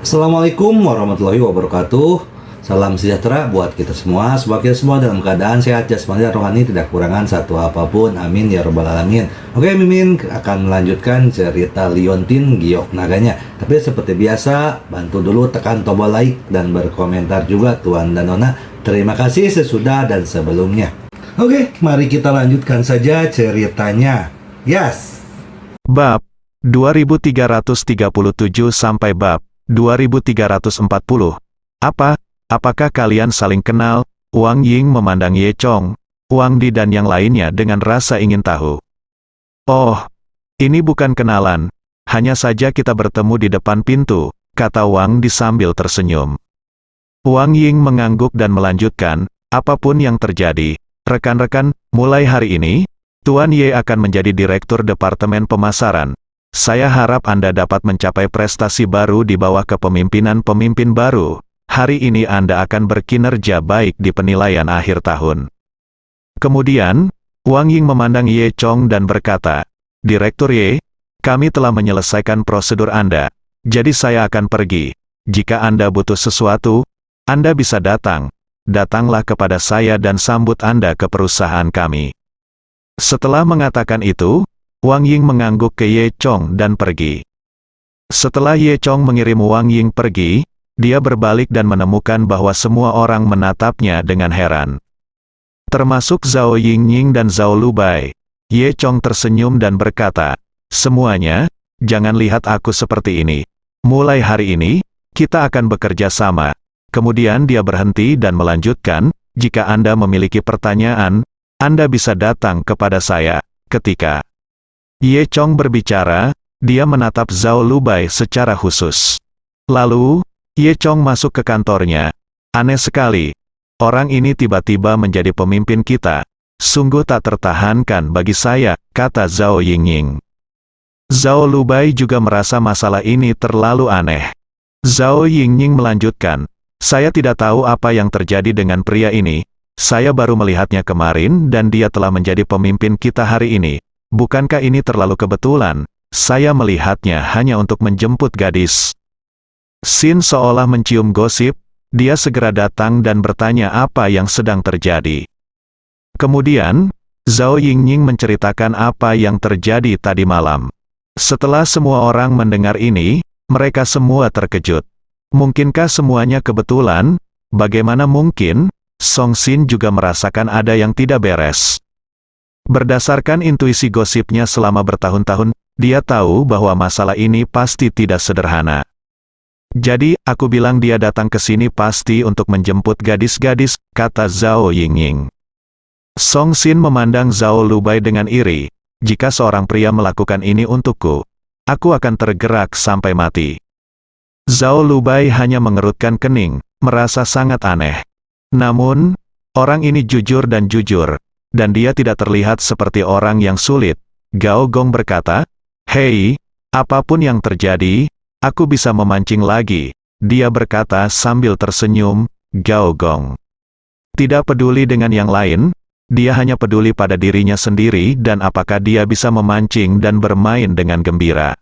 Assalamualaikum warahmatullahi wabarakatuh. Salam sejahtera buat kita semua. Semoga kita semua dalam keadaan sehat jasmani dan rohani, tidak kekurangan satu apapun. Amin ya robbal alamin. Oke, Mimin akan melanjutkan cerita Liontin Giok Naganya. Tapi seperti biasa, bantu dulu tekan tombol like dan berkomentar juga Tuan dan Nona. Terima kasih sesudah dan sebelumnya. Oke, mari kita lanjutkan saja ceritanya. Yes. Bab 2337 sampai bab 2340. Apakah kalian saling kenal? Wang Ying memandang Ye Chong, Wang Di dan yang lainnya dengan rasa ingin tahu. Oh, ini bukan kenalan. Hanya saja kita bertemu di depan pintu, kata Wang Di sambil tersenyum. Wang Ying mengangguk dan melanjutkan, apapun yang terjadi, rekan-rekan, mulai hari ini, Tuan Ye akan menjadi Direktur Departemen Pemasaran. Saya harap Anda dapat mencapai prestasi baru di bawah kepemimpinan pemimpin baru. Hari ini Anda akan berkinerja baik di penilaian akhir tahun. Kemudian, Wang Ying memandang Ye Chong dan berkata, Direktur Ye, kami telah menyelesaikan prosedur Anda, jadi saya akan pergi. Jika Anda butuh sesuatu, Anda bisa datang. Datanglah kepada saya dan sambut Anda ke perusahaan kami. Setelah mengatakan itu, Wang Ying mengangguk ke Ye Chong dan pergi. Setelah Ye Chong mengirim Wang Ying pergi, dia berbalik dan menemukan bahwa semua orang menatapnya dengan heran. Termasuk Zhao Yingying dan Zhao Lubai. Ye Chong tersenyum dan berkata, semuanya, jangan lihat aku seperti ini. Mulai hari ini, kita akan bekerja sama. Kemudian dia berhenti dan melanjutkan, jika Anda memiliki pertanyaan, Anda bisa datang kepada saya. Ketika Ye Chong berbicara, dia menatap Zhao Lubai secara khusus. Lalu, Ye Chong masuk ke kantornya. Aneh sekali. Orang ini tiba-tiba menjadi pemimpin kita. Sungguh tak tertahankan bagi saya, kata Zhao Yingying. Zhao Lubai juga merasa masalah ini terlalu aneh. Zhao Yingying melanjutkan, saya tidak tahu apa yang terjadi dengan pria ini. Saya baru melihatnya kemarin dan dia telah menjadi pemimpin kita hari ini. Bukankah ini terlalu kebetulan? Saya melihatnya hanya untuk menjemput gadis. Xin seolah mencium gosip, dia segera datang dan bertanya apa yang sedang terjadi. Kemudian, Zhao Yingying menceritakan apa yang terjadi tadi malam. Setelah semua orang mendengar ini, mereka semua terkejut. Mungkinkah semuanya kebetulan? Bagaimana mungkin? Song Xin juga merasakan ada yang tidak beres. Berdasarkan intuisi gosipnya selama bertahun-tahun, dia tahu bahwa masalah ini pasti tidak sederhana. Jadi, aku bilang dia datang ke sini pasti untuk menjemput gadis-gadis, kata Zhao Yingying. Song Xin memandang Zhao Lubai dengan iri. Jika seorang pria melakukan ini untukku, aku akan tergerak sampai mati. Zhao Lubai hanya mengerutkan kening, merasa sangat aneh. Namun, orang ini jujur dan dia tidak terlihat seperti orang yang sulit. Gao Gong berkata, hei, apapun yang terjadi, aku bisa memancing lagi. Dia berkata sambil tersenyum, Gao Gong tidak peduli dengan yang lain, dia hanya peduli pada dirinya sendiri dan apakah dia bisa memancing dan bermain dengan gembira.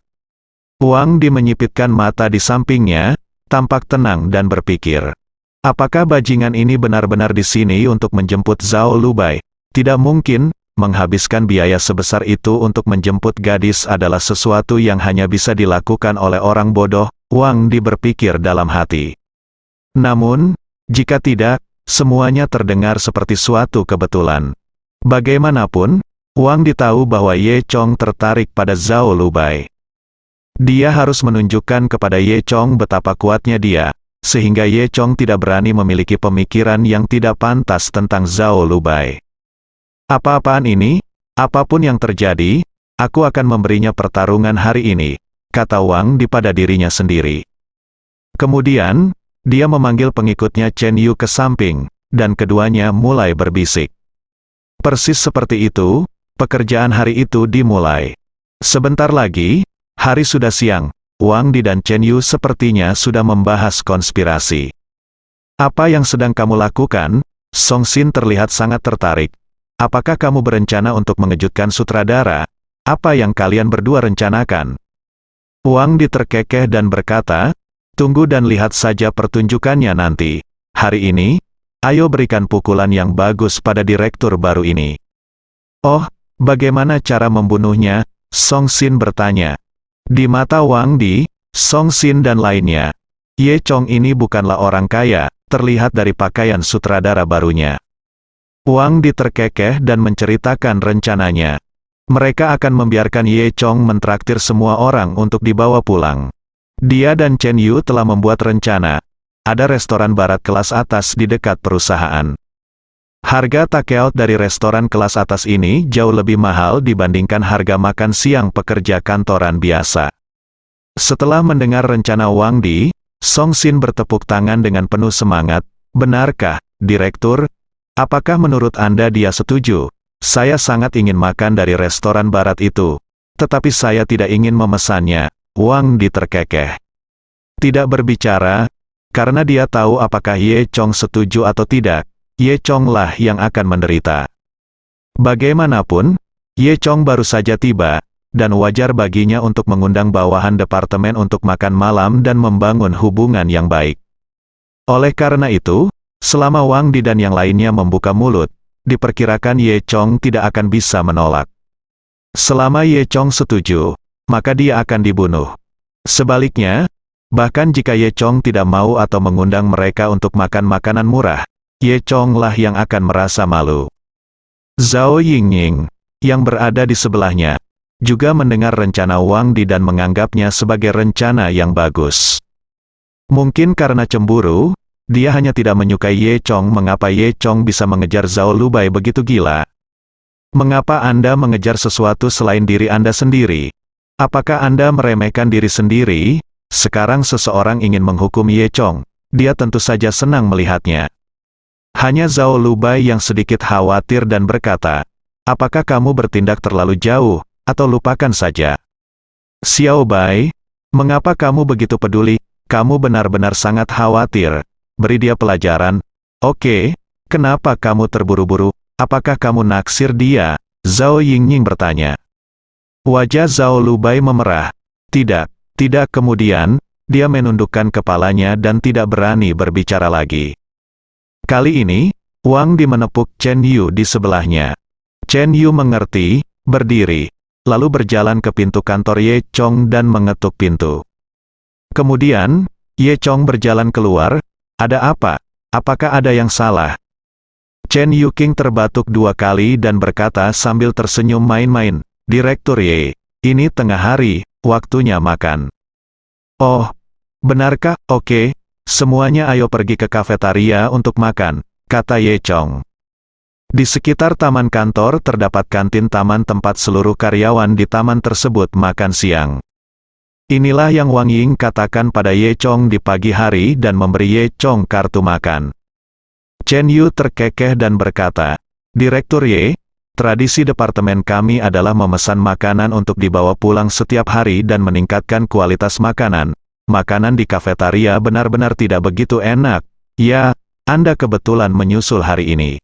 Wang Di menyipitkan mata di sampingnya, tampak tenang dan berpikir. Apakah bajingan ini benar-benar di sini untuk menjemput Zhao Lubai? Tidak mungkin, menghabiskan biaya sebesar itu untuk menjemput gadis adalah sesuatu yang hanya bisa dilakukan oleh orang bodoh, Wang Di berpikir dalam hati. Namun, jika tidak, semuanya terdengar seperti suatu kebetulan. Bagaimanapun, Wang Di tahu bahwa Ye Chong tertarik pada Zhao Lubai. Dia harus menunjukkan kepada Ye Chong betapa kuatnya dia, sehingga Ye Chong tidak berani memiliki pemikiran yang tidak pantas tentang Zhao Lubai. Apa-apaan ini? Apapun yang terjadi, aku akan memberinya pertarungan hari ini, kata Wang Di pada dirinya sendiri. Kemudian, dia memanggil pengikutnya Chen Yu ke samping, dan keduanya mulai berbisik. Persis seperti itu, pekerjaan hari itu dimulai. Sebentar lagi, hari sudah siang, Wang Di dan Chen Yu sepertinya sudah membahas konspirasi. Apa yang sedang kamu lakukan? Song Xin terlihat sangat tertarik. Apakah kamu berencana untuk mengejutkan sutradara? Apa yang kalian berdua rencanakan? Wang Di terkekeh dan berkata, Tunggu dan lihat saja pertunjukannya nanti. Hari ini, ayo berikan pukulan yang bagus pada direktur baru ini. Oh, bagaimana cara membunuhnya? Song Xin bertanya. Di mata Wang Di, Song Xin dan lainnya, Ye Chong ini bukanlah orang kaya, terlihat dari pakaian sutradara barunya. Wang Di terkekeh dan menceritakan rencananya. Mereka akan membiarkan Ye Chong mentraktir semua orang untuk dibawa pulang. Dia dan Chen Yu telah membuat rencana. Ada restoran barat kelas atas di dekat perusahaan. Harga takeout dari restoran kelas atas ini jauh lebih mahal dibandingkan harga makan siang pekerja kantoran biasa. Setelah mendengar rencana Wang Di, Song Xin bertepuk tangan dengan penuh semangat. Benarkah, Direktur? Apakah menurut Anda dia setuju? Saya sangat ingin makan dari restoran barat itu. Tetapi saya tidak ingin memesannya. Wang Di terkekeh. Tidak berbicara, karena dia tahu apakah Ye Chong setuju atau tidak. Ye Chong lah yang akan menderita. Bagaimanapun, Ye Chong baru saja tiba, dan wajar baginya untuk mengundang bawahan departemen untuk makan malam dan membangun hubungan yang baik. Oleh karena itu, selama Wang Di dan yang lainnya membuka mulut, diperkirakan Ye Chong tidak akan bisa menolak. Selama Ye Chong setuju, maka dia akan dibunuh. Sebaliknya, bahkan jika Ye Chong tidak mau atau mengundang mereka untuk makan makanan murah, Ye Chong lah yang akan merasa malu. Zhao Yingying, yang berada di sebelahnya, juga mendengar rencana Wang Di dan menganggapnya sebagai rencana yang bagus. Mungkin karena cemburu, dia hanya tidak menyukai Ye Chong. Mengapa Ye Chong bisa mengejar Zhao Lubai begitu gila? Mengapa Anda mengejar sesuatu selain diri Anda sendiri? Apakah Anda meremehkan diri sendiri? Sekarang seseorang ingin menghukum Ye Chong. Dia tentu saja senang melihatnya. Hanya Zhao Lubai yang sedikit khawatir dan berkata, apakah kamu bertindak terlalu jauh, atau lupakan saja? Xiao Bai, mengapa kamu begitu peduli? Kamu benar-benar sangat khawatir. Beri dia pelajaran. Oke, kenapa kamu terburu-buru? Apakah kamu naksir dia? Zhao Yingying bertanya. Wajah Zhao Lubai memerah. Tidak, tidak. Kemudian, dia menundukkan kepalanya dan tidak berani berbicara lagi. Kali ini, Wang Di menepuk Chen Yu di sebelahnya. Chen Yu mengerti, berdiri, lalu berjalan ke pintu kantor Ye Chong dan mengetuk pintu. Kemudian, Ye Chong berjalan keluar. Ada apa? Apakah ada yang salah? Chen Yu King terbatuk 2 kali dan berkata sambil tersenyum main-main, Direktur Ye, ini tengah hari, waktunya makan. Oh, benarkah? Oke, semuanya ayo pergi ke kafetaria untuk makan, kata Ye Chong. Di sekitar taman kantor terdapat kantin taman tempat seluruh karyawan di taman tersebut makan siang. Inilah yang Wang Ying katakan pada Ye Chong di pagi hari dan memberi Ye Chong kartu makan. Chen Yu terkekeh dan berkata, Direktur Ye, tradisi departemen kami adalah memesan makanan untuk dibawa pulang setiap hari dan meningkatkan kualitas makanan. Makanan di kafetaria benar-benar tidak begitu enak. Ya, Anda kebetulan menyusul hari ini.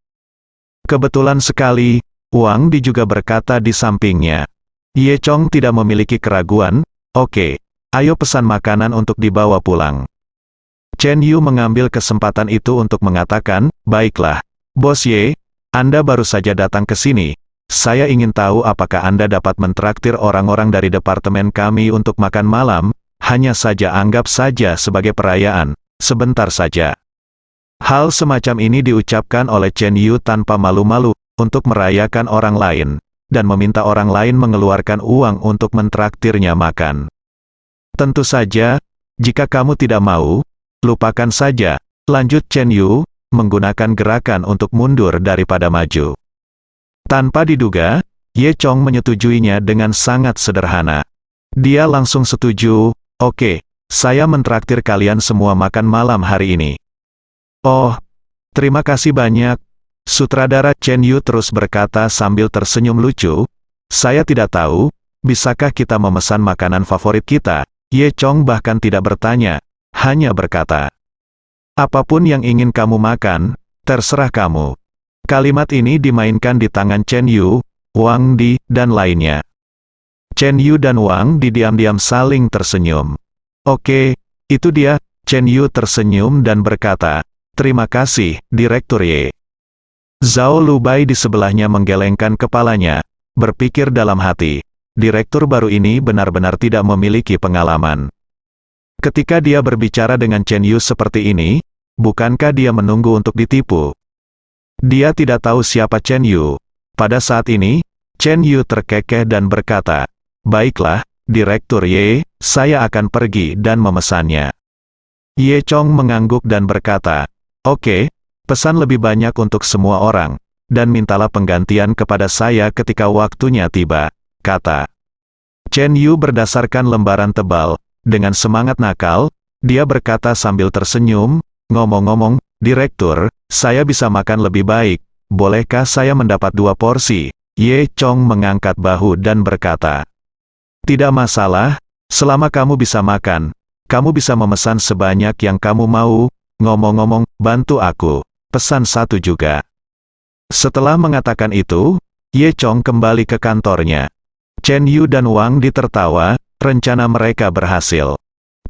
Kebetulan sekali, Wang Di juga berkata di sampingnya. Ye Chong tidak memiliki keraguan. Oke, ayo pesan makanan untuk dibawa pulang. Chen Yu mengambil kesempatan itu untuk mengatakan, baiklah, Bos Ye, Anda baru saja datang ke sini. Saya ingin tahu apakah Anda dapat mentraktir orang-orang dari departemen kami untuk makan malam. Hanya saja anggap saja sebagai perayaan, sebentar saja. Hal semacam ini diucapkan oleh Chen Yu tanpa malu-malu, untuk merayakan orang lain, dan meminta orang lain mengeluarkan uang untuk mentraktirnya makan. Tentu saja, jika kamu tidak mau, lupakan saja, lanjut Chen Yu, menggunakan gerakan untuk mundur daripada maju. Tanpa diduga, Ye Chong menyetujuinya dengan sangat sederhana. Dia langsung setuju. Oke, saya mentraktir kalian semua makan malam hari ini. Oh, terima kasih banyak. Sutradara Chen Yu terus berkata sambil tersenyum lucu. Saya tidak tahu, bisakah kita memesan makanan favorit kita? Ye Chong bahkan tidak bertanya, hanya berkata, apapun yang ingin kamu makan, terserah kamu. Kalimat ini dimainkan di tangan Chen Yu, Wang Di, dan lainnya. Chen Yu dan Wang Di diam-diam saling tersenyum. Oke, Itu dia. Chen Yu tersenyum dan berkata, "Terima kasih, Direktur Ye." Zhao Lubai di sebelahnya menggelengkan kepalanya, berpikir dalam hati, direktur baru ini benar-benar tidak memiliki pengalaman. Ketika dia berbicara dengan Chen Yu seperti ini, bukankah dia menunggu untuk ditipu? Dia tidak tahu siapa Chen Yu. Pada saat ini, Chen Yu terkekeh dan berkata, "Baiklah, Direktur Ye, saya akan pergi dan memesannya." Ye Chong mengangguk dan berkata, "Oke, pesan lebih banyak untuk semua orang, dan mintalah penggantian kepada saya ketika waktunya tiba," kata Chen Yu berdasarkan lembaran tebal. Dengan semangat nakal, dia berkata sambil tersenyum, "Ngomong-ngomong, Direktur, saya bisa makan lebih baik, bolehkah saya mendapat 2 porsi? Ye Chong mengangkat bahu dan berkata, "Tidak masalah, selama kamu bisa makan, kamu bisa memesan sebanyak yang kamu mau. Ngomong-ngomong, bantu aku, pesan 1 juga." Setelah mengatakan itu, Ye Chong kembali ke kantornya. Chen Yu dan Wang Di tertawa, rencana mereka berhasil.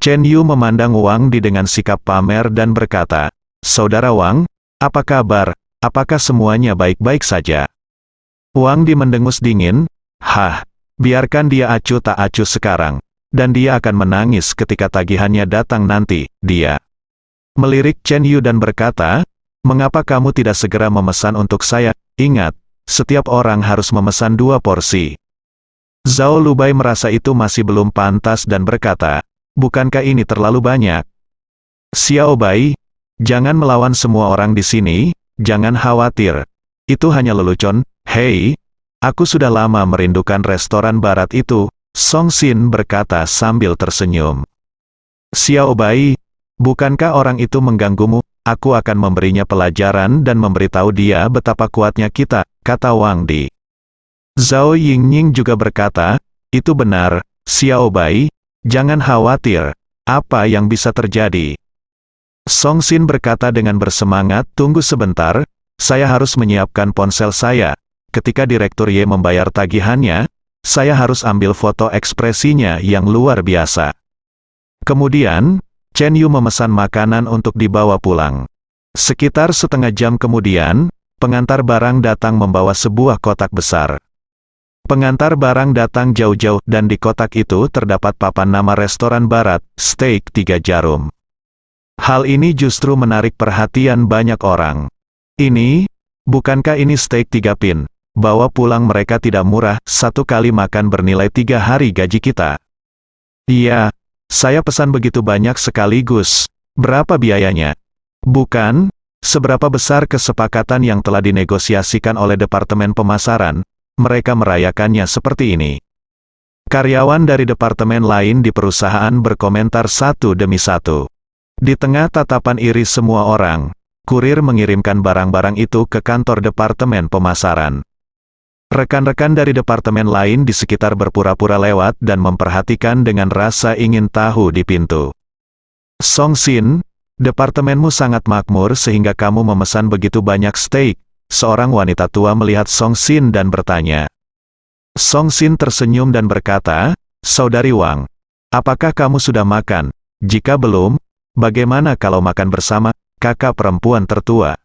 Chen Yu memandang Wang Di dengan sikap pamer dan berkata, "Saudara Wang, apa kabar? Apakah semuanya baik-baik saja?" Wang Di mendengus dingin, biarkan dia acuh tak acuh sekarang, dan dia akan menangis ketika tagihannya datang nanti." Dia melirik Chen Yu dan berkata, "Mengapa kamu tidak segera memesan untuk saya? Ingat, setiap orang harus memesan 2 porsi." Zhao Lubai merasa itu masih belum pantas dan berkata, "Bukankah ini terlalu banyak?" "Xiao Bai, jangan melawan semua orang di sini, jangan khawatir. Itu hanya lelucon." "Hei, aku sudah lama merindukan restoran barat itu," Song Xin berkata sambil tersenyum. "Xiao Bai, bukankah orang itu mengganggumu? Aku akan memberinya pelajaran dan memberitahu dia betapa kuatnya kita," kata Wang Di. Zhao Yingning juga berkata, "Itu benar, Xiao Bai, jangan khawatir, apa yang bisa terjadi?" Song Xin berkata dengan bersemangat, "Tunggu sebentar, saya harus menyiapkan ponsel saya. Ketika Direktur Ye membayar tagihannya, saya harus ambil foto ekspresinya yang luar biasa." Kemudian, Chen Yu memesan makanan untuk dibawa pulang. Sekitar setengah jam kemudian, pengantar barang datang membawa sebuah kotak besar. Pengantar barang datang jauh-jauh dan di kotak itu terdapat papan nama restoran barat, Steak 3 Jarum. Hal ini justru menarik perhatian banyak orang. Bukankah ini steak 3 pin? Bawa pulang mereka tidak murah, 1 kali makan bernilai 3 hari gaji kita." "Iya, saya pesan begitu banyak sekaligus. Berapa biayanya?" "Bukan, seberapa besar kesepakatan yang telah dinegosiasikan oleh Departemen Pemasaran, mereka merayakannya seperti ini." Karyawan dari departemen lain di perusahaan berkomentar satu demi satu. Di tengah tatapan iri semua orang, kurir mengirimkan barang-barang itu ke kantor Departemen Pemasaran. Rekan-rekan dari departemen lain di sekitar berpura-pura lewat dan memperhatikan dengan rasa ingin tahu di pintu. "Song Xin, departemenmu sangat makmur sehingga kamu memesan begitu banyak steak." Seorang wanita tua melihat Song Xin dan bertanya. Song Xin tersenyum dan berkata, "Saudari Wang, apakah kamu sudah makan? Jika belum, bagaimana kalau makan bersama?" Kakak perempuan tertua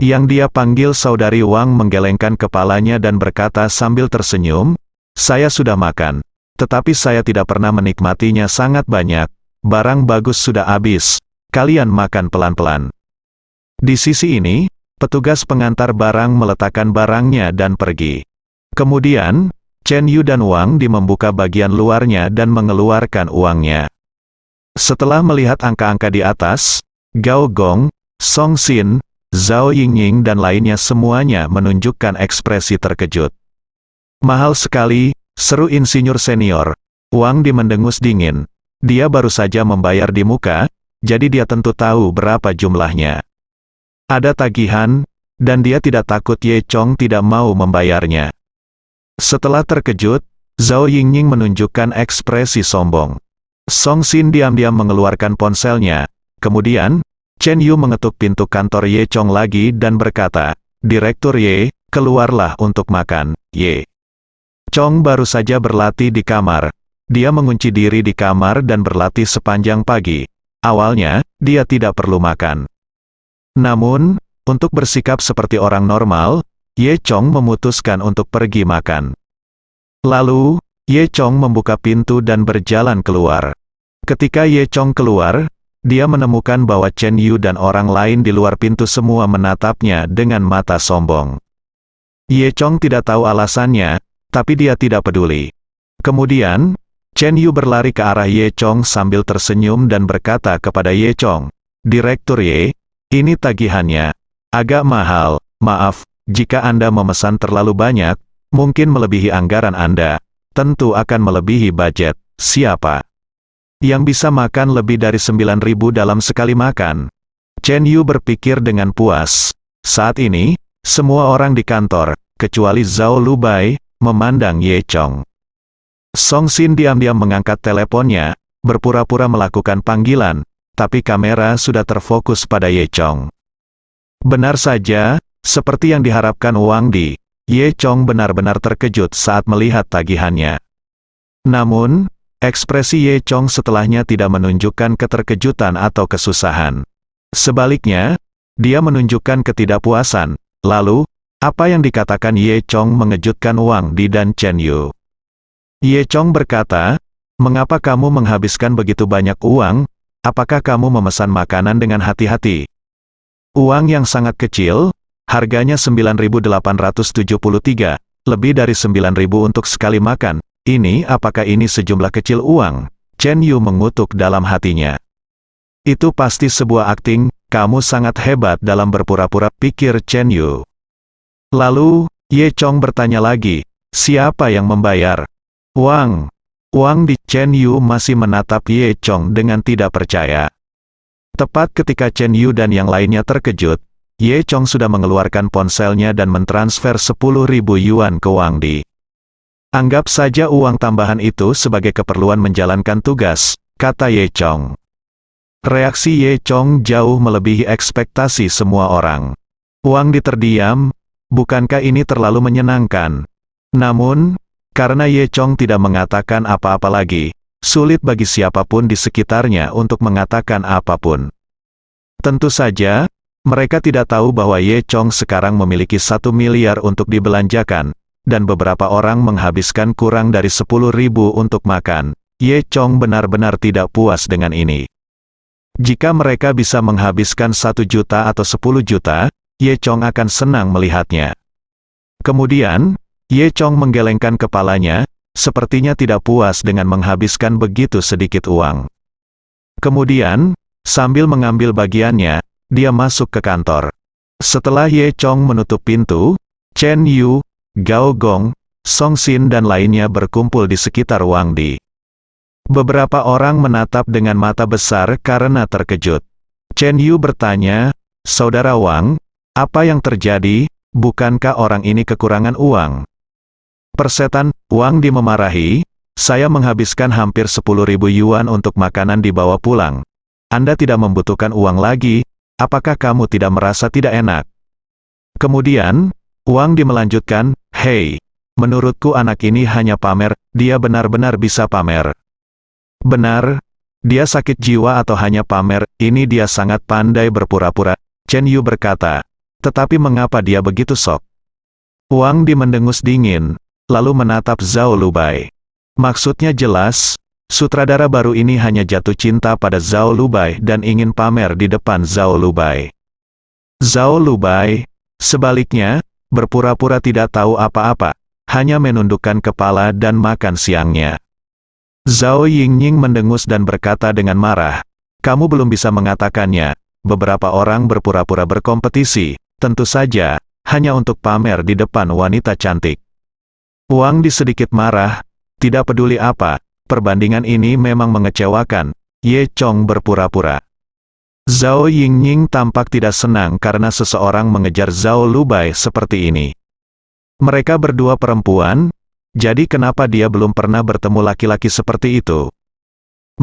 yang dia panggil Saudari Wang menggelengkan kepalanya dan berkata sambil tersenyum, "Saya sudah makan, tetapi saya tidak pernah menikmatinya sangat banyak. Barang bagus sudah habis, kalian makan pelan-pelan." Di sisi ini, petugas pengantar barang meletakkan barangnya dan pergi. Kemudian, Chen Yu dan Wang Di membuka bagian luarnya dan mengeluarkan uangnya. Setelah melihat angka-angka di atas, Gao Gong, Song Xin, Zhao Yingning dan lainnya semuanya menunjukkan ekspresi terkejut. "Mahal sekali," seru insinyur senior. Wang Di mendengus dingin. Dia baru saja membayar di muka, jadi dia tentu tahu berapa jumlahnya. Ada tagihan, dan dia tidak takut Ye Chong tidak mau membayarnya. Setelah terkejut, Zhao Yingning menunjukkan ekspresi sombong. Song Xin diam-diam mengeluarkan ponselnya. Kemudian, Chen Yu mengetuk pintu kantor Ye Chong lagi dan berkata, "Direktur Ye, keluarlah untuk makan." Ye Chong baru saja berlatih di kamar. dia mengunci diri di kamar dan berlatih sepanjang pagi. Awalnya, dia tidak perlu makan. Namun, untuk bersikap seperti orang normal, Ye Chong memutuskan untuk pergi makan. Lalu, Ye Chong membuka pintu dan berjalan keluar. Ketika Ye Chong keluar, dia menemukan bahwa Chen Yu dan orang lain di luar pintu semua menatapnya dengan mata sombong. Ye Chong tidak tahu alasannya, tapi dia tidak peduli. Kemudian, Chen Yu berlari ke arah Ye Chong sambil tersenyum dan berkata kepada Ye Chong, "Direktur Ye, ini tagihannya. Agak mahal, maaf, jika Anda memesan terlalu banyak, mungkin melebihi anggaran Anda. Tentu akan melebihi budget. Siapa yang bisa makan lebih dari 9.000 dalam sekali makan?" Chen Yu berpikir dengan puas. Saat ini, semua orang di kantor, kecuali Zhao Lubai, memandang Ye Chong. Song Xin diam-diam mengangkat teleponnya, berpura-pura melakukan panggilan, tapi kamera sudah terfokus pada Ye Chong. Benar saja, seperti yang diharapkan Wang Di, Ye Chong benar-benar terkejut saat melihat tagihannya. Namun, ekspresi Ye Chong setelahnya tidak menunjukkan keterkejutan atau kesusahan. Sebaliknya, dia menunjukkan ketidakpuasan. Lalu, apa yang dikatakan Ye Chong mengejutkan Wang Di dan Chen Yu. Ye Chong berkata, "Mengapa kamu menghabiskan begitu banyak uang? Apakah kamu memesan makanan dengan hati-hati?" Uang yang sangat kecil, harganya 9.873, lebih dari 9.000 untuk sekali makan. Apakah ini sejumlah kecil uang? Chen Yu mengutuk dalam hatinya. Itu pasti sebuah akting, kamu sangat hebat dalam berpura-pura, pikir Chen Yu. Lalu, Ye Chong bertanya lagi, siapa yang membayar? Wang Di. Chen Yu masih menatap Ye Chong dengan tidak percaya. Tepat ketika Chen Yu dan yang lainnya terkejut, Ye Chong sudah mengeluarkan ponselnya dan mentransfer 10.000 yuan ke Wang Di. Anggap saja uang tambahan itu sebagai keperluan menjalankan tugas, kata Ye Chong. Reaksi Ye Chong jauh melebihi ekspektasi semua orang. Wang Di terdiam, bukankah ini terlalu menyenangkan? Namun, karena Ye Chong tidak mengatakan apa-apa lagi, sulit bagi siapapun di sekitarnya untuk mengatakan apapun. Tentu saja, mereka tidak tahu bahwa Ye Chong sekarang memiliki 1 miliar untuk dibelanjakan, dan beberapa orang menghabiskan kurang dari 10.000 untuk makan. Ye Chong benar-benar tidak puas dengan ini. Jika mereka bisa menghabiskan 1 juta atau 10 juta, Ye Chong akan senang melihatnya. Kemudian, Ye Chong menggelengkan kepalanya, sepertinya tidak puas dengan menghabiskan begitu sedikit uang. Kemudian, sambil mengambil bagiannya, dia masuk ke kantor. Setelah Ye Chong menutup pintu, Chen Yu, Gao Gong, Song Xin dan lainnya berkumpul di sekitar Wang Di. Beberapa orang menatap dengan mata besar karena terkejut. Chen Yu bertanya, "Saudara Wang, apa yang terjadi? Bukankah orang ini kekurangan uang?" "Persetan," Wang Di memarahi, "saya menghabiskan hampir 10.000 yuan untuk makanan dibawa pulang. Anda tidak membutuhkan uang lagi, apakah kamu tidak merasa tidak enak?" Kemudian, Wang Di melanjutkan, "Hei, menurutku anak ini hanya pamer, dia benar-benar bisa pamer." "Benar, dia sakit jiwa atau hanya pamer, ini dia sangat pandai berpura-pura," Chen Yu berkata. "Tetapi mengapa dia begitu sok?" Wang Di mendengus dingin, lalu menatap Zhao Lubai. Maksudnya jelas, sutradara baru ini hanya jatuh cinta pada Zhao Lubai dan ingin pamer di depan Zhao Lubai. Zhao Lubai, sebaliknya, berpura-pura tidak tahu apa-apa, hanya menundukkan kepala dan makan siangnya. Zhao Yingying mendengus dan berkata dengan marah, "Kamu belum bisa mengatakannya, beberapa orang berpura-pura berkompetisi, tentu saja, hanya untuk pamer di depan wanita cantik." Wang Di sedikit marah, tidak peduli apa, perbandingan ini memang mengecewakan. Ye Chong berpura-pura. Zhao Yingying tampak tidak senang karena seseorang mengejar Zhao Lubai seperti ini. Mereka berdua perempuan, jadi kenapa dia belum pernah bertemu laki-laki seperti itu?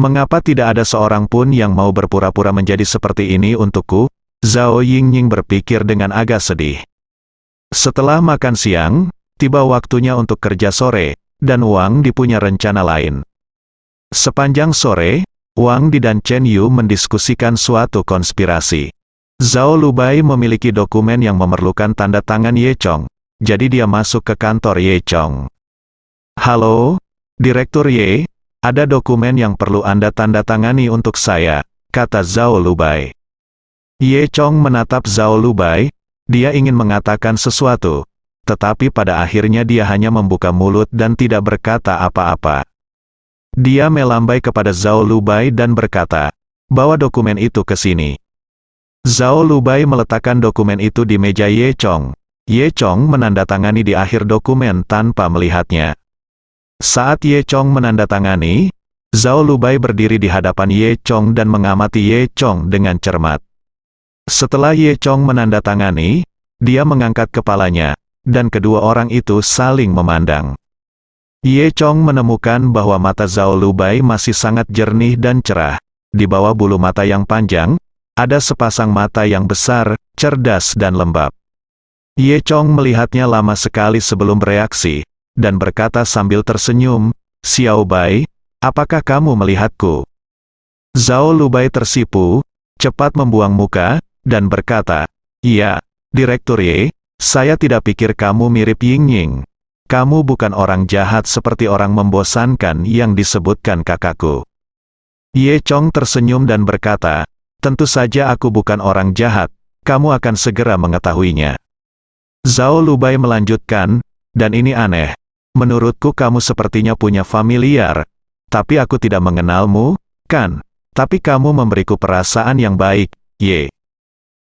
Mengapa tidak ada seorang pun yang mau berpura-pura menjadi seperti ini untukku? Zhao Yingying berpikir dengan agak sedih. Setelah makan siang, tiba waktunya untuk kerja sore, dan Wang Di punya rencana lain. Sepanjang sore, Wang Di dan Chen Yu mendiskusikan suatu konspirasi. Zhao Lubai memiliki dokumen yang memerlukan tanda tangan Ye Chong, jadi dia masuk ke kantor Ye Chong. "Halo, Direktur Ye, ada dokumen yang perlu Anda tanda tangani untuk saya," kata Zhao Lubai. Ye Chong menatap Zhao Lubai, dia ingin mengatakan sesuatu, tetapi pada akhirnya dia hanya membuka mulut dan tidak berkata apa-apa. Dia melambai kepada Zhao Lubai dan berkata, "Bawa dokumen itu ke sini." Zhao Lubai meletakkan dokumen itu di meja Ye Chong. Ye Chong menandatangani di akhir dokumen tanpa melihatnya. Saat Ye Chong menandatangani, Zhao Lubai berdiri di hadapan Ye Chong dan mengamati Ye Chong dengan cermat. Setelah Ye Chong menandatangani, dia mengangkat kepalanya, dan kedua orang itu saling memandang. Ye Chong menemukan bahwa mata Zhao Lubai masih sangat jernih dan cerah. Di bawah bulu mata yang panjang, ada sepasang mata yang besar, cerdas dan lembab. Ye Chong melihatnya lama sekali sebelum bereaksi, dan berkata sambil tersenyum, "Xiao Bai, apakah kamu melihatku?" Zhao Lubai tersipu, cepat membuang muka, dan berkata, "Iya, Direktur Ye, saya tidak pikir kamu mirip Ying Ying. Kamu bukan orang jahat seperti orang membosankan yang disebutkan kakakku." Ye Chong tersenyum dan berkata, "Tentu saja aku bukan orang jahat, kamu akan segera mengetahuinya." Zhao Lubai melanjutkan, "Dan ini aneh. Menurutku kamu sepertinya punya familiar, tapi aku tidak mengenalmu, kan? Tapi kamu memberiku perasaan yang baik, Ye."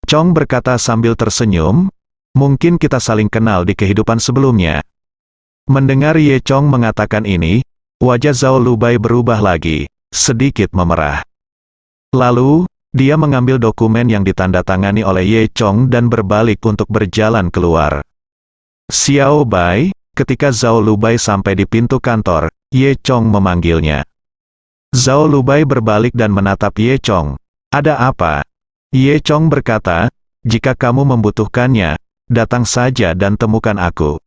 Chong berkata sambil tersenyum, "Mungkin kita saling kenal di kehidupan sebelumnya." Mendengar Ye Chong mengatakan ini, wajah Zhao Lubai berubah lagi, sedikit memerah. Lalu, dia mengambil dokumen yang ditandatangani oleh Ye Chong dan berbalik untuk berjalan keluar. "Xiao Bai," ketika Zhao Lubai sampai di pintu kantor, Ye Chong memanggilnya. Zhao Lubai berbalik dan menatap Ye Chong. "Ada apa?" Ye Chong berkata, "Jika kamu membutuhkannya, datang saja dan temukan aku."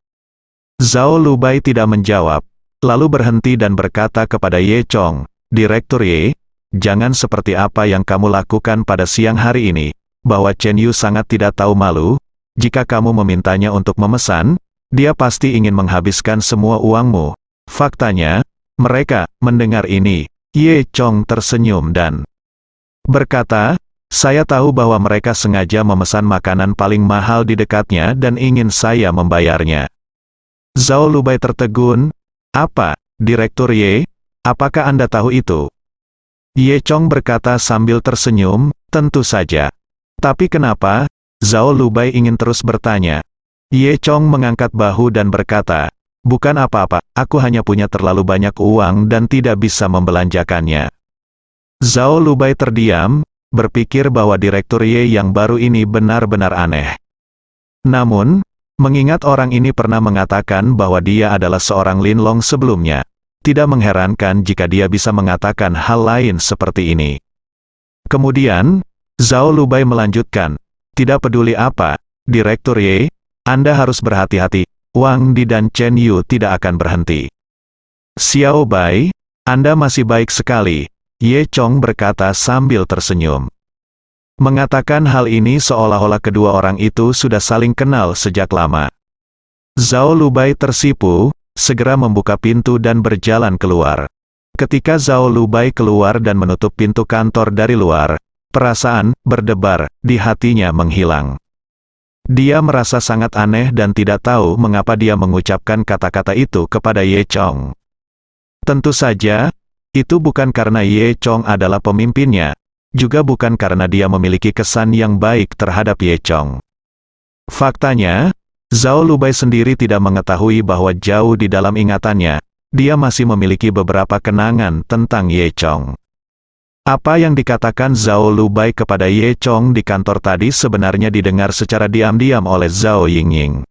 Zhao Lubai tidak menjawab, lalu berhenti dan berkata kepada Ye Chong, "Direktur Ye, jangan seperti apa yang kamu lakukan pada siang hari ini, bahwa Chen Yu sangat tidak tahu malu. Jika kamu memintanya untuk memesan, dia pasti ingin menghabiskan semua uangmu." Faktanya, mereka mendengar ini. Ye Chong tersenyum dan berkata, "Saya tahu bahwa mereka sengaja memesan makanan paling mahal di dekatnya dan ingin saya membayarnya." Zhao Lubai tertegun, "Apa, Direktur Ye? Apakah Anda tahu itu?" Ye Chong berkata sambil tersenyum, "Tentu saja." "Tapi kenapa?" Zhao Lubai ingin terus bertanya. Ye Chong mengangkat bahu dan berkata, "Bukan apa-apa, aku hanya punya terlalu banyak uang dan tidak bisa membelanjakannya." Zhao Lubai terdiam, berpikir bahwa Direktur Ye yang baru ini benar-benar aneh. Namun, mengingat orang ini pernah mengatakan bahwa dia adalah seorang Linlong sebelumnya, tidak mengherankan jika dia bisa mengatakan hal lain seperti ini. Kemudian, Zhao Lubai melanjutkan, "Tidak peduli apa, Direktur Ye, Anda harus berhati-hati, Wang Di dan Chen Yu tidak akan berhenti." "Xiao Bai, Anda masih baik sekali," Ye Chong berkata sambil tersenyum. Mengatakan hal ini seolah-olah kedua orang itu sudah saling kenal sejak lama. Zhao Lubai tersipu, segera membuka pintu dan berjalan keluar. Ketika Zhao Lubai keluar dan menutup pintu kantor dari luar, perasaan berdebar di hatinya menghilang. Dia merasa sangat aneh dan tidak tahu mengapa dia mengucapkan kata-kata itu kepada Ye Chong. Tentu saja, itu bukan karena Ye Chong adalah pemimpinnya, juga bukan karena dia memiliki kesan yang baik terhadap Ye Chong. Faktanya, Zhao Lubai sendiri tidak mengetahui bahwa jauh di dalam ingatannya, dia masih memiliki beberapa kenangan tentang Ye Chong. Apa yang dikatakan Zhao Lubai kepada Ye Chong di kantor tadi sebenarnya didengar secara diam-diam oleh Zhao Yingying.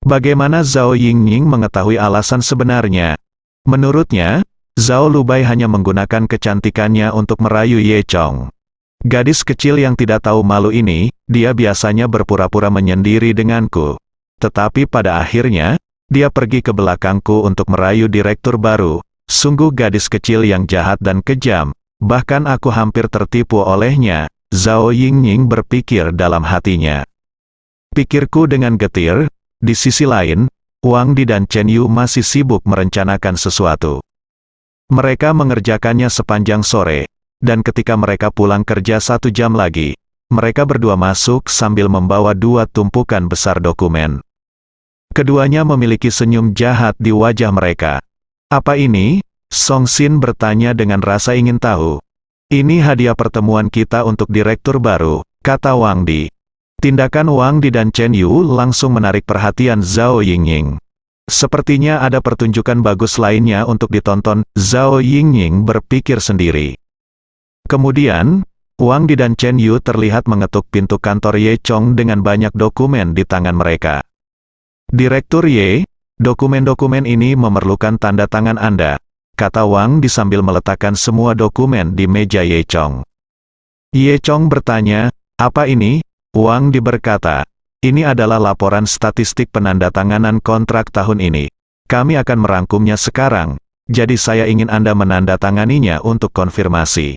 Bagaimana Zhao Yingying mengetahui alasan sebenarnya? Menurutnya, Zhao Lubai hanya menggunakan kecantikannya untuk merayu Ye Chong. Gadis kecil yang tidak tahu malu ini, dia biasanya berpura-pura menyendiri denganku. Tetapi pada akhirnya, dia pergi ke belakangku untuk merayu direktur baru, sungguh gadis kecil yang jahat dan kejam, bahkan aku hampir tertipu olehnya, Zhao Yingning berpikir dalam hatinya. Pikirku dengan getir, di sisi lain, Wang Di dan Chen Yu masih sibuk merencanakan sesuatu. Mereka mengerjakannya sepanjang sore, dan ketika mereka pulang kerja 1 jam lagi, mereka berdua masuk sambil membawa 2 tumpukan besar dokumen. Keduanya memiliki senyum jahat di wajah mereka. Apa ini? Song Xin bertanya dengan rasa ingin tahu. Ini hadiah pertemuan kita untuk direktur baru, kata Wang Di. Tindakan Wang Di dan Chen Yu langsung menarik perhatian Zhao Yingning. Sepertinya ada pertunjukan bagus lainnya untuk ditonton, Zhao Yingning berpikir sendiri. Kemudian, Wang Di dan Chen Yu terlihat mengetuk pintu kantor Ye Chong dengan banyak dokumen di tangan mereka. Direktur Ye, dokumen-dokumen ini memerlukan tanda tangan Anda, kata Wang Di sambil meletakkan semua dokumen di meja Ye Chong. Ye Chong bertanya, apa ini? Wang Di berkata, ini adalah laporan statistik penandatanganan kontrak tahun ini. Kami akan merangkumnya sekarang, jadi saya ingin Anda menandatanganinya untuk konfirmasi.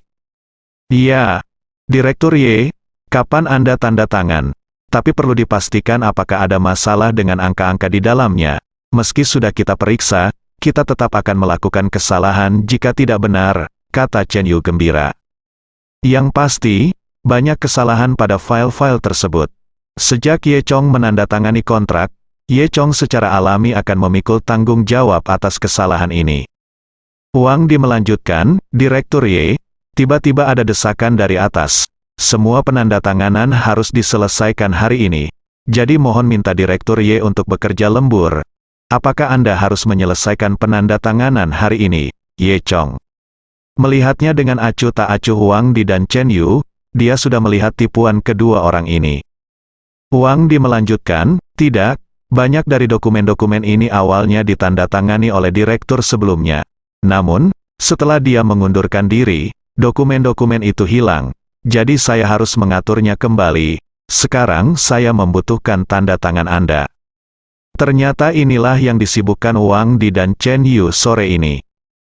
Iya, Direktur Ye, kapan Anda tanda tangan? Tapi perlu dipastikan apakah ada masalah dengan angka-angka di dalamnya. Meski sudah kita periksa, kita tetap akan melakukan kesalahan jika tidak benar, kata Chen Yu gembira. Yang pasti, banyak kesalahan pada file-file tersebut. Sejak Ye Chong menandatangani kontrak, Ye Chong secara alami akan memikul tanggung jawab atas kesalahan ini. Wang Di melanjutkan, Direktur Ye, tiba-tiba ada desakan dari atas. Semua penandatanganan harus diselesaikan hari ini. Jadi mohon minta Direktur Ye untuk bekerja lembur. Apakah Anda harus menyelesaikan penandatanganan hari ini, Ye Chong? Melihatnya dengan acuh tak acuh Wang Di dan Chen Yu, dia sudah melihat tipuan kedua orang ini. Wang Di melanjutkan, tidak, banyak dari dokumen-dokumen ini awalnya ditandatangani oleh direktur sebelumnya. Namun, setelah dia mengundurkan diri, dokumen-dokumen itu hilang, jadi saya harus mengaturnya kembali. Sekarang saya membutuhkan tanda tangan Anda. Ternyata inilah yang disibukkan Wang Di dan Chen Yu sore ini.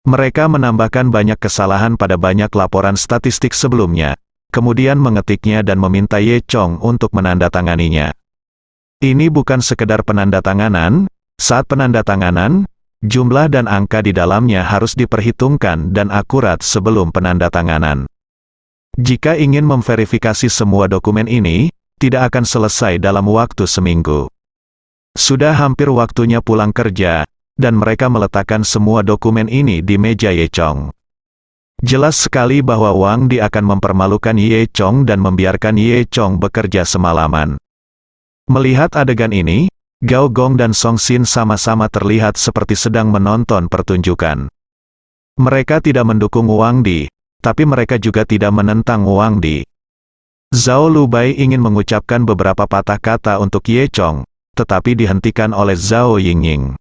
Mereka menambahkan banyak kesalahan pada banyak laporan statistik sebelumnya, kemudian mengetiknya dan meminta Ye Chong untuk menandatanganinya. Ini bukan sekedar penandatanganan, saat penandatanganan, jumlah dan angka di dalamnya harus diperhitungkan dan akurat sebelum penandatanganan. Jika ingin memverifikasi semua dokumen ini, tidak akan selesai dalam waktu seminggu. Sudah hampir waktunya pulang kerja, dan mereka meletakkan semua dokumen ini di meja Ye Chong. Jelas sekali bahwa Wang Di akan mempermalukan Ye Chong dan membiarkan Ye Chong bekerja semalaman. Melihat adegan ini, Gao Gong dan Song Xin sama-sama terlihat seperti sedang menonton pertunjukan. Mereka tidak mendukung Wang Di, tapi mereka juga tidak menentang Wang Di. Zhao Lubai ingin mengucapkan beberapa patah kata untuk Ye Chong, tetapi dihentikan oleh Zhao Yingning.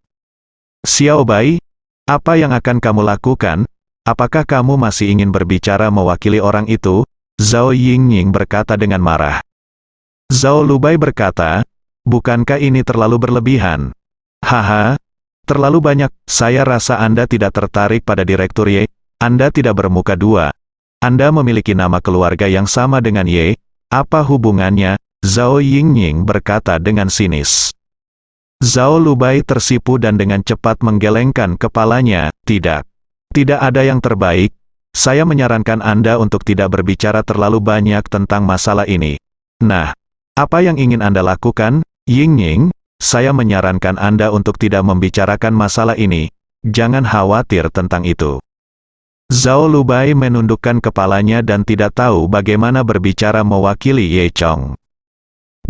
Xiao Bai, apa yang akan kamu lakukan? Apakah kamu masih ingin berbicara mewakili orang itu? Zhao Yingning berkata dengan marah. Zhao Lubai berkata, bukankah ini terlalu berlebihan? Haha, terlalu banyak. Saya rasa Anda tidak tertarik pada Direktur Ye. Anda tidak bermuka dua. Anda memiliki nama keluarga yang sama dengan Ye. Apa hubungannya? Zhao Yingning berkata dengan sinis. Zhao Lubai tersipu dan dengan cepat menggelengkan kepalanya. Tidak. Tidak ada yang terbaik. Saya menyarankan Anda untuk tidak berbicara terlalu banyak tentang masalah ini. Nah, apa yang ingin Anda lakukan, Yingning? Saya menyarankan Anda untuk tidak membicarakan masalah ini. Jangan khawatir tentang itu. Zhao Lubai menundukkan kepalanya dan tidak tahu bagaimana berbicara mewakili Ye Chong.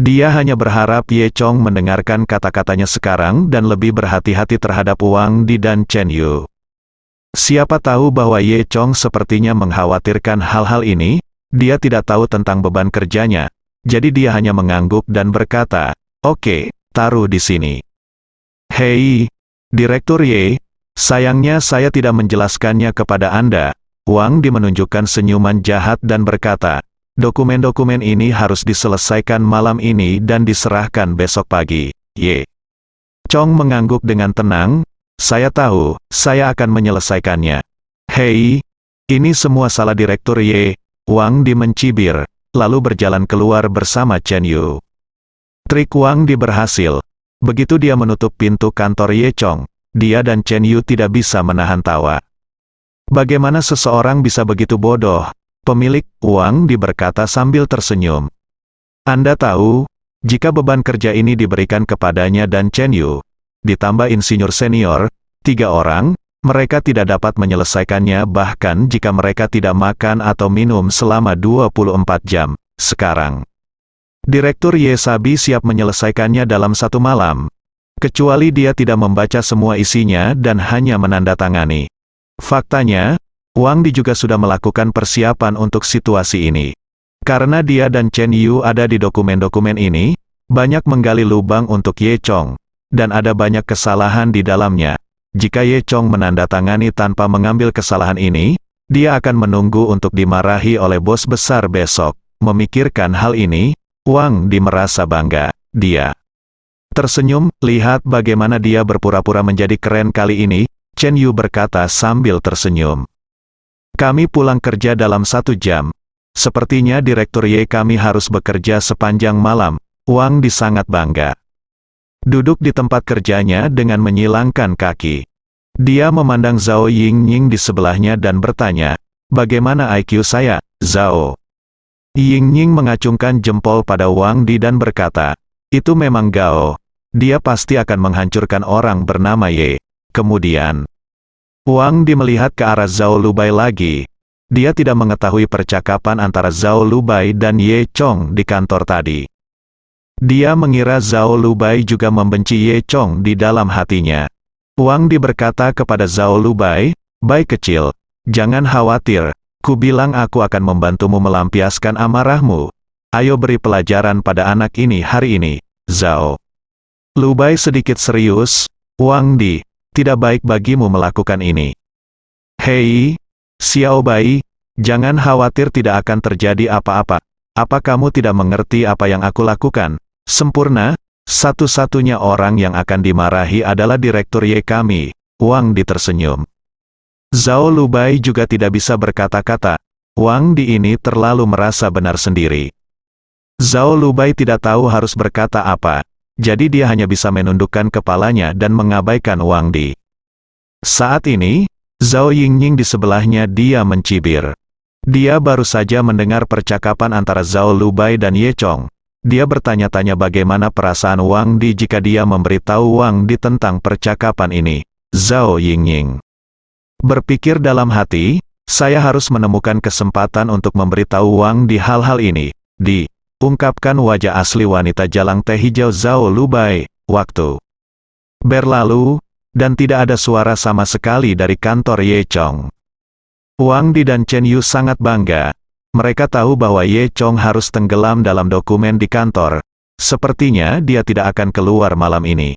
Dia hanya berharap Ye Chong mendengarkan kata-katanya sekarang dan lebih berhati-hati terhadap Wang Di dan Chen Yu. Siapa tahu bahwa Ye Chong sepertinya mengkhawatirkan hal-hal ini. Dia tidak tahu tentang beban kerjanya. Jadi dia hanya mengangguk dan berkata, oke, taruh di sini. Hei, Direktur Ye, sayangnya saya tidak menjelaskannya kepada Anda. Wang Di menunjukkan senyuman jahat dan berkata, dokumen-dokumen ini harus diselesaikan malam ini dan diserahkan besok pagi. Ye Chong mengangguk dengan tenang, Saya tahu, saya akan menyelesaikannya. Hei, ini semua salah Direktur Ye. Wang Di mencibir, lalu berjalan keluar bersama Chen Yu. Trik Wang Di berhasil. Begitu dia menutup pintu kantor Ye Chong, dia dan Chen Yu tidak bisa menahan tawa. Bagaimana seseorang bisa begitu bodoh? Pemilik Wang Di berkata sambil tersenyum. Anda tahu, jika beban kerja ini diberikan kepadanya dan Chen Yu, ditambah insinyur senior, 3 orang, mereka tidak dapat menyelesaikannya bahkan jika mereka tidak makan atau minum selama 24 jam. Sekarang, Direktur Ye Sabi siap menyelesaikannya dalam 1 malam. Kecuali dia tidak membaca semua isinya dan hanya menandatangani. Faktanya, Wang Di juga sudah melakukan persiapan untuk situasi ini. Karena dia dan Chen Yu ada di dokumen-dokumen ini, banyak menggali lubang untuk Ye Chong, dan ada banyak kesalahan di dalamnya. Jika Ye Chong menandatangani tanpa mengambil kesalahan ini, dia akan menunggu untuk dimarahi oleh bos besar besok. Memikirkan hal ini, Wang Di merasa bangga. Dia tersenyum, lihat bagaimana dia berpura-pura menjadi keren kali ini, Chen Yu berkata sambil tersenyum. Kami pulang kerja dalam 1 jam. Sepertinya Direktur Ye kami harus bekerja sepanjang malam. Wang Di sangat bangga. Duduk di tempat kerjanya dengan menyilangkan kaki. Dia memandang Zhao Yingying di sebelahnya dan bertanya, bagaimana IQ saya, Zhao? Yingying mengacungkan jempol pada Wang Di dan berkata, itu memang Gao. Dia pasti akan menghancurkan orang bernama Ye. Kemudian, Wang Di melihat ke arah Zhao Lubai lagi. Dia tidak mengetahui percakapan antara Zhao Lubai dan Ye Chong di kantor tadi. Dia mengira Zhao Lubai juga membenci Ye Chong di dalam hatinya. Wang Di berkata kepada Zhao Lubai, baik kecil, jangan khawatir, ku bilang aku akan membantumu melampiaskan amarahmu. Ayo beri pelajaran pada anak ini hari ini, Zhao. Lubai sedikit serius, Wang Di, tidak baik bagimu melakukan ini. Hei, Xiao Bai, jangan khawatir tidak akan terjadi apa-apa. Apa kamu tidak mengerti apa yang aku lakukan? Sempurna, satu-satunya orang yang akan dimarahi adalah Direktur Ye kami. Wang Di tersenyum. Zhao Lubai juga tidak bisa berkata-kata. Wang Di ini terlalu merasa benar sendiri. Zhao Lubai tidak tahu harus berkata apa. Jadi dia hanya bisa menundukkan kepalanya dan mengabaikan Wang Di. Saat ini, Zhao Yingying di sebelahnya dia mencibir. Dia baru saja mendengar percakapan antara Zhao Lubai dan Ye Chong. Dia bertanya-tanya bagaimana perasaan Wang Di jika dia memberitahu Wang Di tentang percakapan ini. Zhao Yingying berpikir dalam hati, saya harus menemukan kesempatan untuk memberitahu Wang Di hal-hal ini. Ungkapkan wajah asli wanita jalang teh hijau Zhao Lubai. Waktu berlalu, dan tidak ada suara sama sekali dari kantor Ye Chong. Wang Di dan Chen Yu sangat bangga. Mereka tahu bahwa Ye Chong harus tenggelam dalam dokumen di kantor. Sepertinya dia tidak akan keluar malam ini.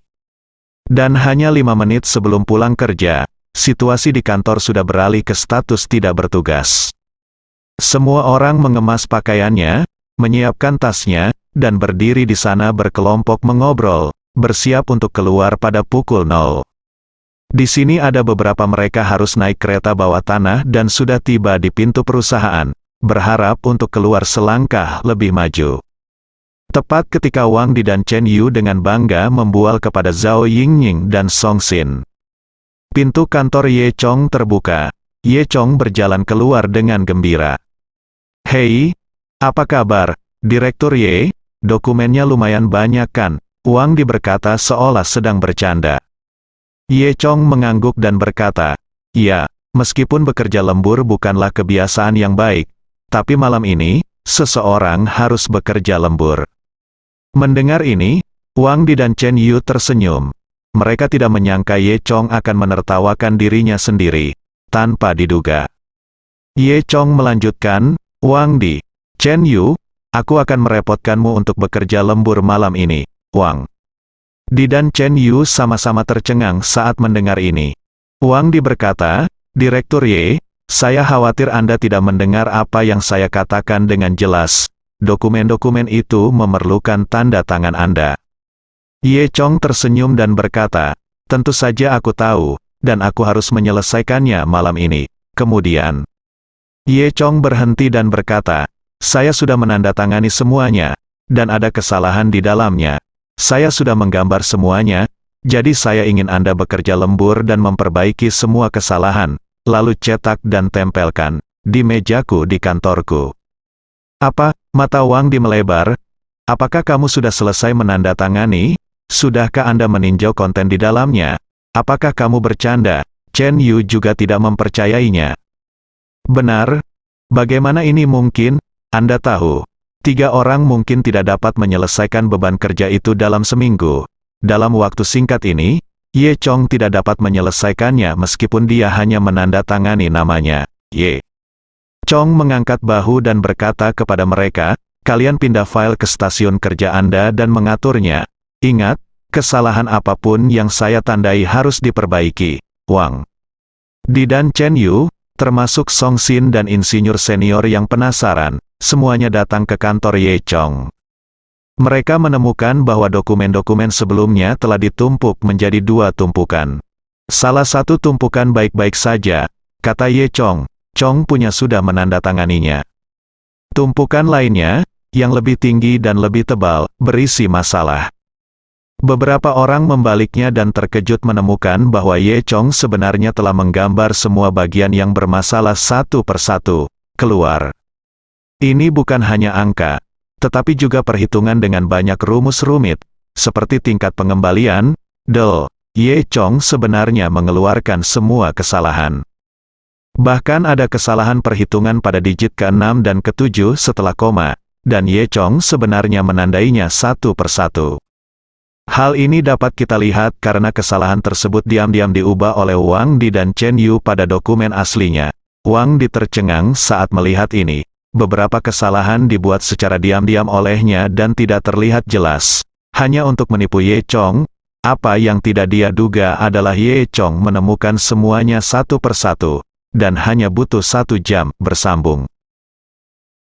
Dan hanya 5 menit sebelum pulang kerja, situasi di kantor sudah beralih ke status tidak bertugas. Semua orang mengemas pakaiannya, menyiapkan tasnya, dan berdiri di sana berkelompok mengobrol, bersiap untuk keluar pada pukul 0. Di sini ada beberapa mereka harus naik kereta bawah tanah dan sudah tiba di pintu perusahaan, berharap untuk keluar selangkah lebih maju. Tepat ketika Wang Di dan Chen Yu dengan bangga membual kepada Zhao Yingying dan Song Xin. Pintu kantor Ye Chong terbuka. Ye Chong berjalan keluar dengan gembira. Hei, apa kabar, Direktur Ye? Dokumennya lumayan banyak kan? Wang Di berkata seolah sedang bercanda. Ye Chong mengangguk dan berkata, ya, meskipun bekerja lembur bukanlah kebiasaan yang baik, tapi malam ini, seseorang harus bekerja lembur. Mendengar ini, Wang Di dan Chen Yu tersenyum. Mereka tidak menyangka Ye Chong akan menertawakan dirinya sendiri, tanpa diduga. Ye Chong melanjutkan, Wang Di, Chen Yu, aku akan merepotkanmu untuk bekerja lembur malam ini, Wang Di dan Chen Yu sama-sama tercengang saat mendengar ini. Wang Di berkata, Direktur Ye, saya khawatir Anda tidak mendengar apa yang saya katakan dengan jelas. Dokumen-dokumen itu memerlukan tanda tangan Anda. Ye Chong tersenyum dan berkata, tentu saja aku tahu, dan aku harus menyelesaikannya malam ini. Kemudian, Ye Chong berhenti dan berkata, saya sudah menandatangani semuanya, dan ada kesalahan di dalamnya. Saya sudah menggambar semuanya, jadi saya ingin Anda bekerja lembur dan memperbaiki semua kesalahan, lalu cetak dan tempelkan di mejaku di kantorku. Apa? Mata Wang Di melebar. Apakah kamu sudah selesai menandatangani? Sudahkah Anda meninjau konten di dalamnya? Apakah kamu bercanda? Chen Yu juga tidak mempercayainya. Benar? Bagaimana ini mungkin? Anda tahu, 3 orang mungkin tidak dapat menyelesaikan beban kerja itu dalam seminggu. Dalam waktu singkat ini, Ye Chong tidak dapat menyelesaikannya meskipun dia hanya menandatangani namanya. Ye Chong mengangkat bahu dan berkata kepada mereka, kalian pindah file ke stasiun kerja Anda dan mengaturnya. Ingat, kesalahan apapun yang saya tandai harus diperbaiki. Wang Di dan Chen Yu, termasuk Song Xin dan insinyur senior yang penasaran, semuanya datang ke kantor Ye Chong. Mereka menemukan bahwa dokumen-dokumen sebelumnya telah ditumpuk menjadi 2 tumpukan. Salah satu tumpukan baik-baik saja, kata Ye Chong. Chong punya sudah menandatanganinya. Tumpukan lainnya, yang lebih tinggi dan lebih tebal, berisi masalah. Beberapa orang membaliknya dan terkejut menemukan bahwa Ye Chong sebenarnya telah menggambar semua bagian yang bermasalah satu persatu keluar. Ini bukan hanya angka, tetapi juga perhitungan dengan banyak rumus rumit, seperti tingkat pengembalian, del. Ye Chong sebenarnya mengeluarkan semua kesalahan. Bahkan ada kesalahan perhitungan pada digit ke-6 dan ke-7 setelah koma, dan Ye Chong sebenarnya menandainya satu persatu. Hal ini dapat kita lihat karena kesalahan tersebut diam-diam diubah oleh Wang Di dan Chen Yu pada dokumen aslinya. Wang Di tercengang saat melihat ini. Beberapa kesalahan dibuat secara diam-diam olehnya dan tidak terlihat jelas. Hanya untuk menipu Ye Chong, apa yang tidak dia duga adalah Ye Chong menemukan semuanya satu persatu, dan hanya butuh 1 jam bersambung.